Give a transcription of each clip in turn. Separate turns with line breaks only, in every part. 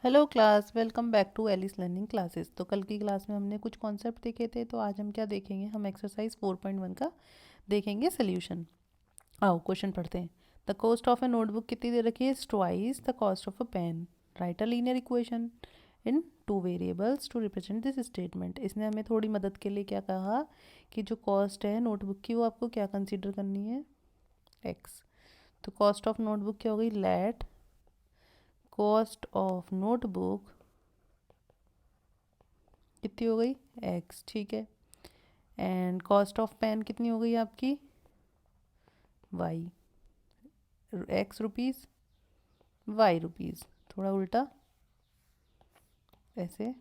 Hello class, welcome back to Alice learning classes. तो कल की क्लास में हमने कुछ कॉन्सेप्ट देखे थे, तो आज हम क्या देखेंगे? हम एक्सरसाइज 4.1 का देखेंगे सोल्यूशन। आओ क्वेश्चन पढ़ते हैं। The cost of a notebook कितनी दे रखी है? Twice the cost of a pen. Write a linear equation in two variables to represent this statement. इसने हमें थोड़ी मदद के लिए क्या कहा कि जो कॉस्ट है नोटबुक की वो आपको क्या कंसिडर करनी है? एक्स। तो कॉस्ट ऑफ नोटबुक क्या हो गई? लेट कॉस्ट ऑफ नोटबुक कितनी हो गई? एक्स। ठीक है। एंड कॉस्ट ऑफ पेन कितनी हो गई आपकी? Y. X rupees, y rupees. थोड़ा उल्टा ऐसे,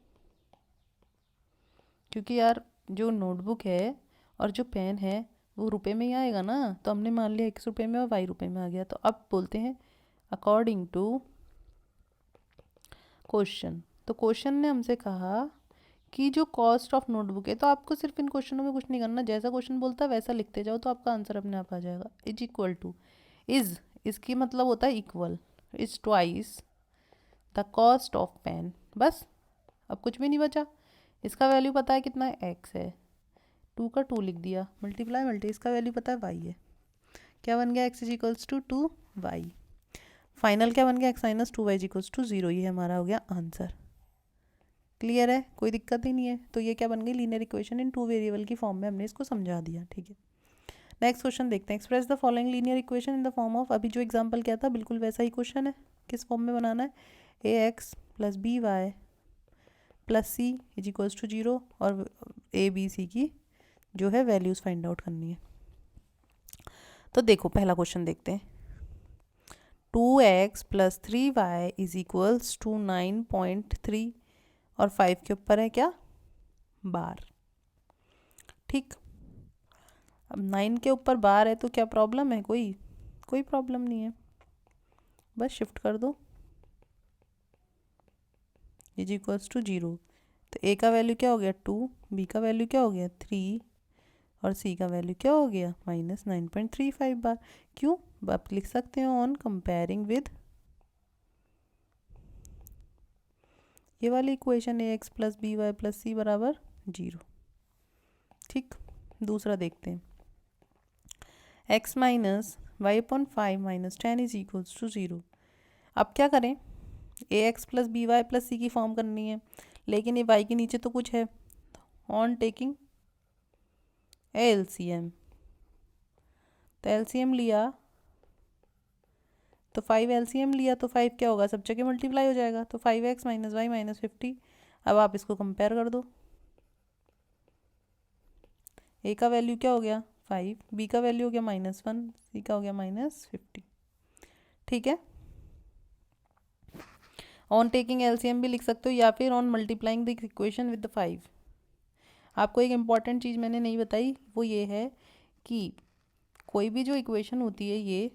क्योंकि यार जो नोटबुक है और जो पेन है वो रुपए में ही आएगा ना, तो हमने मान लिया एक्स रुपये में और वाई रुपये में आ गया। तो अब बोलते हैं अकॉर्डिंग टू क्वेश्चन। तो क्वेश्चन ने हमसे कहा कि जो कॉस्ट ऑफ नोटबुक है, तो आपको सिर्फ इन क्वेश्चनों में कुछ नहीं करना, जैसा क्वेश्चन बोलता है वैसा लिखते जाओ तो आपका आंसर अपने आप आ जाएगा। इज इक्वल टू, इज इसकी मतलब होता है equal, is twice the cost of pen. बस, अब कुछ भी नहीं बचा। इसका वैल्यू पता है कितना है? एक्स है। टू का टू लिख दिया, मल्टीप्लाई मल्टी, इसका वैल्यू पता है वाई है। क्या बन गया? X is equals to two y. Final क्या बन गया? X minus two y is equals to zero. ये हमारा हो गया आंसर। क्लियर है? कोई दिक्कत ही नहीं है। तो ये क्या बन गई? Linear equation in two variable की फॉर्म में हमने इसको समझा दिया। ठीक है, नेक्स्ट क्वेश्चन देखते हैं। Express the following linear equation in the form of. अभी जो एग्जांपल क्या था बिल्कुल वैसा ही क्वेश्चन है। किस फॉर्म में बनाना है? A x plus b y plus c is equals to zero, और ए बी सी की जो है वैल्यूज़ फाइंड आउट करनी है। तो देखो पहला क्वेश्चन देखते हैं। 2x plus 3y is equals to 9.3, और 5 के ऊपर है क्या? बार। ठीक। अब 9 के ऊपर बार है तो क्या प्रॉब्लम है? कोई प्रॉब्लम नहीं है, बस शिफ्ट कर दो इज इक्वल्स टू जीरो। तो ए का वैल्यू क्या हो गया? 2, बी का वैल्यू क्या हो गया? 3, और सी का वैल्यू क्या हो गया? माइनस 9.35 बार। क्यों? आप लिख सकते हो ऑन कंपेयरिंग विद ये वाली equation, a x plus b y plus c बराबर जीरो। ठीक। दूसरा देखते हैं। X minus y upon 5 minus 10 is equals to zero. अब क्या करें? A x plus b y plus c की फॉर्म करनी है, लेकिन ये वाई के नीचे तो कुछ है। On taking L C M, तो एल सी एम लिया तो 5 एल सी एम लिया तो 5 क्या होगा? सब जगह मल्टीप्लाई हो जाएगा, तो 5x माइनस वाई माइनस 50। अब आप इसको कंपेयर कर दो। ए का वैल्यू क्या हो गया? 5, बी का वैल्यू हो गया -1, सी का हो गया -50। ठीक है। ऑन टेकिंग एलसीएम भी लिख सकते हो, या फिर on multiplying the equation with the 5। आपको एक इम्पॉर्टेंट चीज़ मैंने नहीं बताई, वो ये है कि कोई भी जो इक्वेशन होती है, ये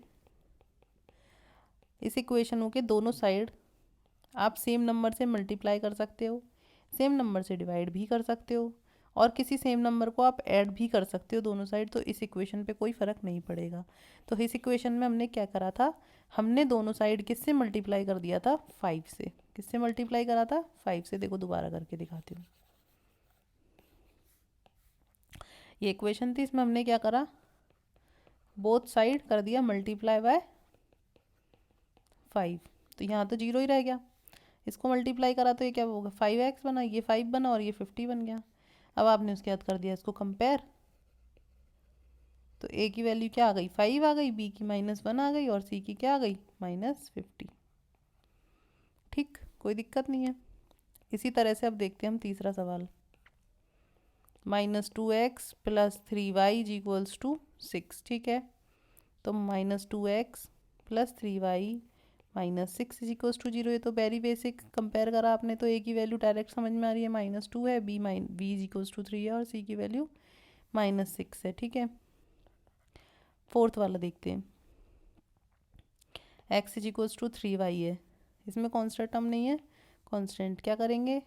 इस इक्वेशनों के दोनों साइड आप सेम नंबर से मल्टीप्लाई कर सकते हो, सेम नंबर से डिवाइड भी कर सकते हो, और किसी सेम नंबर को आप ऐड भी कर सकते हो दोनों साइड। तो इस इक्वेशन पे कोई फ़र्क नहीं पड़ेगा। तो इस इक्वेशन में हमने क्या करा था? हमने दोनों साइड किससे मल्टीप्लाई कर दिया था? 5 से। किससे मल्टीप्लाई करा था? 5 से। देखो दोबारा करके दिखाती हूँ। ये इक्वेशन थी, इसमें हमने क्या करा? बोथ साइड कर दिया मल्टीप्लाई बाय 5। तो यहाँ तो जीरो ही रह गया। इसको मल्टीप्लाई करा तो ये क्या होगा? 5x बना, ये 5 बना, और ये 50 बन गया। अब आपने उसके बाद कर दिया इसको कंपेयर, तो ए की वैल्यू क्या आ गई? 5 आ गई, बी की -1 आ गई, और सी की क्या आ गई? -50। ठीक, कोई दिक्कत नहीं है। इसी तरह से अब देखते हैं हम तीसरा सवाल। -2x plus 3y is equals to 6। ठीक है, तो -2x plus 3y minus 6 is equals to zero. ये तो वेरी बेसिक, कंपेयर करा आपने तो ए की वैल्यू डायरेक्ट समझ में आ रही है, -2 है, बी इज इक्वल्स टू 3 है, और सी की वैल्यू -6 है। ठीक है। फोर्थ वाला देखते हैं। X is equals to 3y है, इसमें कॉन्स्टेंट टर्म नहीं है। कॉन्स्टेंट क्या करेंगे?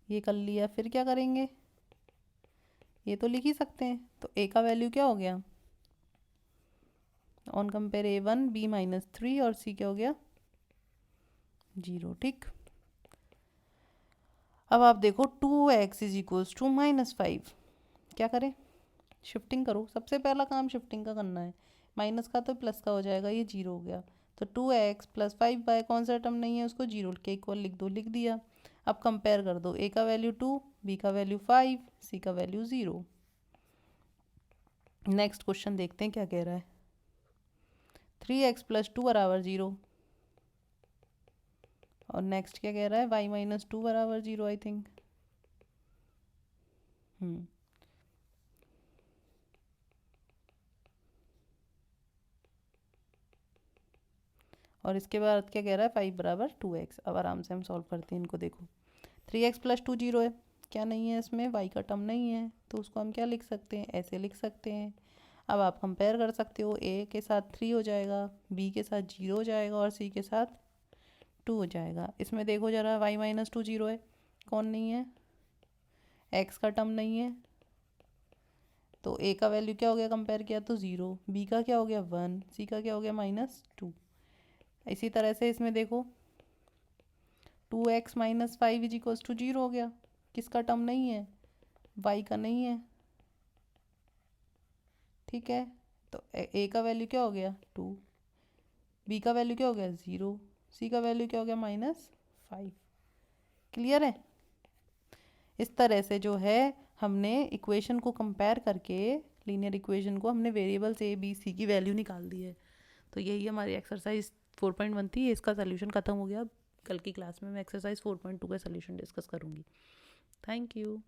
ये कर लिया, फिर क्या करेंगे? ये तो लिख ही सकते हैं। तो ए का वैल्यू क्या हो गया? ऑन कंपेयर A1 B -3, और सी क्या हो गया? 0, ठीक। अब आप देखो 2x इज इक्वल्स टू -5, क्या करें? शिफ्टिंग करो, सबसे पहला काम शिफ्टिंग का करना है। माइनस का तो प्लस का हो जाएगा, ये 0 हो गया। तो 2x प्लस 5y, कौन सा टर्म नहीं है उसको 0 के इक्वल लिख दो, लिख दिया। अब कंपेयर कर दो, a का वैल्यू 2, b का वैल्यू 5, c का वैल्यू 0। नेक्स्ट क्वेश्चन देखते हैं क्या कह रहा है। 3x प्लस 2 बराबर 0, और नेक्स्ट क्या कह रहा है, y माइनस 2 बराबर 0 आई थिंक। और इसके बाद क्या कह रहा है, 5 बराबर 2x। अब आराम से हम सॉल्व करते हैं इनको। देखो 3x प्लस 2 0 है, क्या नहीं है इसमें, y का टर्म नहीं है, तो उसको हम क्या लिख सकते हैं, ऐसे लिख सकते हैं। अब आप कंपेयर कर सकते हो, a के साथ 3 हो जाएगा, b के साथ 0 हो जाएगा, और c के साथ 2 हो जाएगा। इसमें देखो जरा, y माइनस 2 0 है, कौन नहीं है, x का टर्म नहीं है, तो a का वैल्यू क्या हो गया, कंपेयर किया तो 0, b का क्या हो गया 1, c का क्या हो गया -2। इसी तरह से इसमें देखो 2x minus 5 is equals to 0 हो गया, किसका टर्म नहीं है, y का नहीं है, ठीक है। तो a का वैल्यू क्या हो गया 2, b का वैल्यू क्या हो गया 0, c का वैल्यू क्या हो गया -5। क्लियर है? इस तरह से जो है हमने इक्वेशन को कंपेयर करके, लीनियर इक्वेशन को हमने वेरिएबल्स a b c की वैल्यू निकाल दी है। तो यही हमारी एक्सरसाइज 4.1 थी, इसका सोल्यूशन खत्म हो गया। कल की क्लास में मैं एक्सरसाइज 4.2 का सोल्यूशन डिस्कस करूँगी। Thank you.